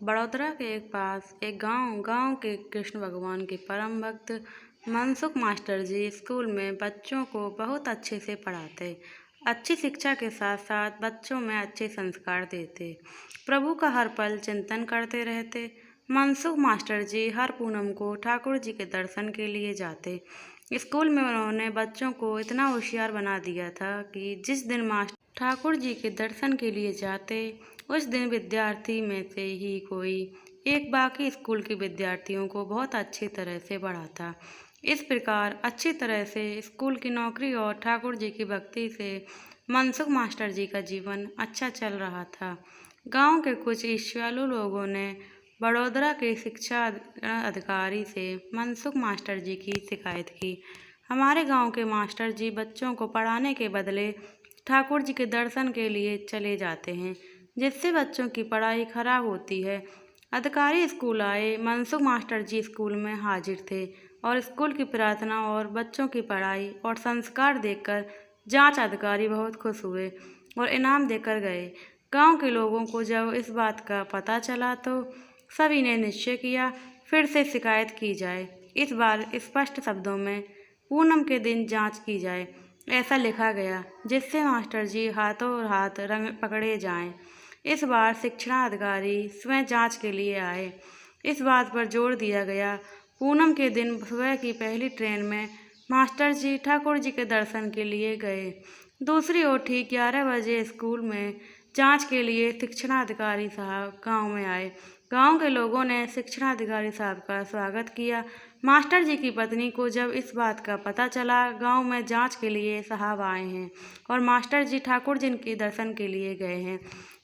बड़ौदा के पास एक गांव के कृष्ण भगवान के परम भक्त मनसुख मास्टर जी स्कूल में बच्चों को बहुत अच्छे से पढ़ाते। अच्छी शिक्षा के साथ साथ बच्चों में अच्छे संस्कार देते। प्रभु का हर पल चिंतन करते रहते। मनसुख मास्टर जी हर पूनम को ठाकुर जी के दर्शन के लिए जाते। स्कूल में उन्होंने बच्चों को इतना होशियार बना दिया था कि जिस दिन मास्टर ठाकुर जी के दर्शन के लिए जाते, उस दिन विद्यार्थी में से ही कोई एक बाकी स्कूल के विद्यार्थियों को बहुत अच्छी तरह से पढ़ाता। इस प्रकार अच्छी तरह से स्कूल की नौकरी और ठाकुर जी की भक्ति से मनसुख मास्टर जी का जीवन अच्छा चल रहा था। गांव के कुछ ईर्ष्यालु लोगों ने बड़ौदा के शिक्षा अधिकारी से मनसुख मास्टर जी की शिकायत की। हमारे गांव के मास्टर जी बच्चों को पढ़ाने के बदले ठाकुर जी के दर्शन के लिए चले जाते हैं, जिससे बच्चों की पढ़ाई खराब होती है। अधिकारी स्कूल आए। मनसुख मास्टर जी स्कूल में हाजिर थे और स्कूल की प्रार्थना और बच्चों की पढ़ाई और संस्कार देखकर जांच अधिकारी बहुत खुश हुए और इनाम देकर गए। गांव के लोगों को जब इस बात का पता चला तो सभी ने निश्चय किया फिर से शिकायत की जाए। इस बार स्पष्ट शब्दों में पूनम के दिन जांच की जाए, ऐसा लिखा गया, जिससे मास्टर जी हाथों हाथ रंग पकड़े जाएं। इस बार शिक्षा अधिकारी स्वयं जांच के लिए आए। इस बात पर जोर दिया गया। पूनम के दिन सुबह की पहली ट्रेन में मास्टर जी ठाकुर जी के दर्शन के लिए गए। दूसरी ओर ठीक 11 बजे स्कूल में जांच के लिए शिक्षा अधिकारी साहब गांव में आए। गांव के लोगों ने शिक्षा अधिकारी साहब का स्वागत किया। मास्टर जी की पत्नी को जब इस बात का पता चला गांव में जांच के लिए साहब आए हैं और मास्टर जी ठाकुर जी के दर्शन के लिए गए हैं,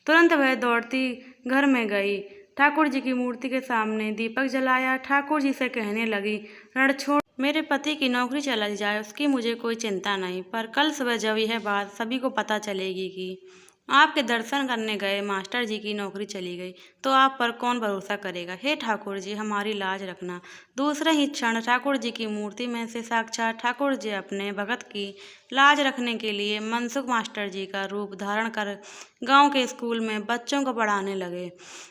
तुरंत वह दौड़ती घर में गई। ठाकुर जी की मूर्ति के सामने दीपक जलाया। ठाकुर जी से कहने लगी, रण छोड़, मेरे पति की नौकरी चली जाए उसकी मुझे कोई चिंता नहीं, पर कल सुबह जब यह बात सभी को पता चलेगी कि आपके दर्शन करने गए मास्टर जी की नौकरी चली गई, तो आप पर कौन भरोसा करेगा। हे ठाकुर जी, हमारी लाज रखना। दूसरे ही क्षण ठाकुर जी की मूर्ति में से साक्षात ठाकुर जी अपने भगत की लाज रखने के लिए मनसुख मास्टर जी का रूप धारण कर गांव के स्कूल में बच्चों को पढ़ाने लगे।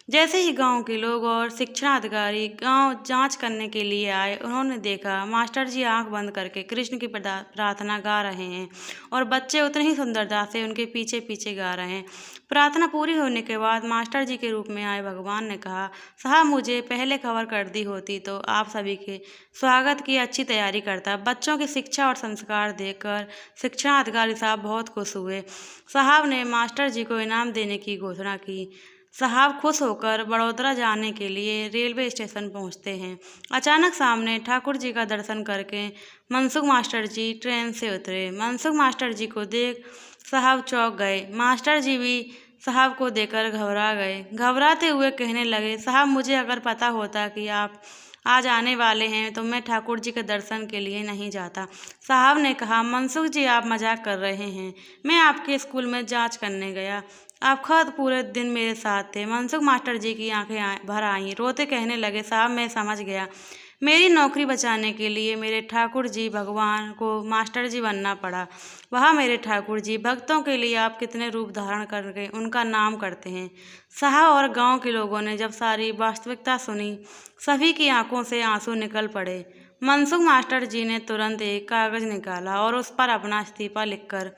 जैसे ही गांव के लोग और शिक्षा अधिकारी गांव जांच करने के लिए आए, उन्होंने देखा मास्टर जी आंख बंद करके कृष्ण की प्रार्थना गा रहे हैं और बच्चे उतनी ही सुंदरता से उनके पीछे पीछे गा रहे हैं। प्रार्थना पूरी होने के बाद मास्टर जी के रूप में आए भगवान ने कहा, साहब मुझे पहले खबर कर दी होती तो आप सभी के स्वागत की अच्छी तैयारी करता। बच्चों की शिक्षा और संस्कार देखकर शिक्षा अधिकारी साहब बहुत खुश हुए। साहब ने मास्टर जी को इनाम देने की घोषणा की। साहब खुश होकर बड़ौदा जाने के लिए रेलवे स्टेशन पहुंचते हैं। अचानक सामने ठाकुर जी का दर्शन करके मनसुख मास्टर जी ट्रेन से उतरे। मनसुख मास्टर जी को देख साहब चौंक गए। मास्टर जी भी साहब को देखकर घबरा गए। घबराते हुए कहने लगे, साहब मुझे अगर पता होता कि आप आज आने वाले हैं तो मैं ठाकुर जी के दर्शन के लिए नहीं जाता। साहब ने कहा, मनसुख जी आप मजाक कर रहे हैं, मैं आपके स्कूल में जांच करने गया, आप खुद पूरे दिन मेरे साथ थे। मनसुख मास्टर जी की आंखें भर आईं। रोते कहने लगे, साहब मैं समझ गया, मेरी नौकरी बचाने के लिए मेरे ठाकुर जी भगवान को मास्टर जी बनना पड़ा। वह मेरे ठाकुर जी भक्तों के लिए आप कितने रूप धारण करके उनका नाम करते हैं। साहब और गांव के लोगों ने जब सारी वास्तविकता सुनी, सभी की आंखों से आंसू निकल पड़े। मनसुख मास्टर जी ने तुरंत एक कागज निकाला और उस पर अपना इस्तीफा लिखकर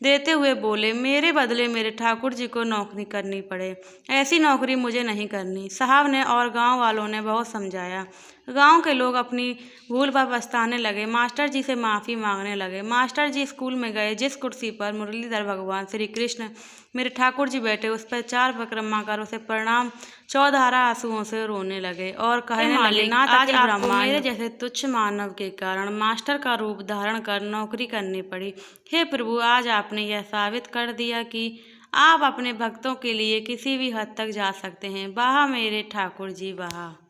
देते हुए बोले, मेरे बदले मेरे ठाकुर जी को नौकरी करनी पड़े, ऐसी नौकरी मुझे नहीं करनी। साहब ने और गांव वालों ने बहुत समझाया। गांव के लोग अपनी भूल पर पछताने लगे, मास्टर जी से माफ़ी मांगने लगे। मास्टर जी स्कूल में गए। जिस कुर्सी पर मुरलीधर भगवान श्री कृष्ण मेरे ठाकुर जी बैठे, उस पर 4 परिक्रमा कर उसे प्रणाम 14 आंसुओं से रोने लगे और कहने लगे, ना आज आपको मेरे जैसे तुच्छ मानव के कारण मास्टर का रूप धारण कर नौकरी करनी पड़ी। हे प्रभु, आज आपने यह साबित कर दिया कि आप अपने भक्तों के लिए किसी भी हद तक जा सकते हैं। वाह मेरे ठाकुर जी वाह।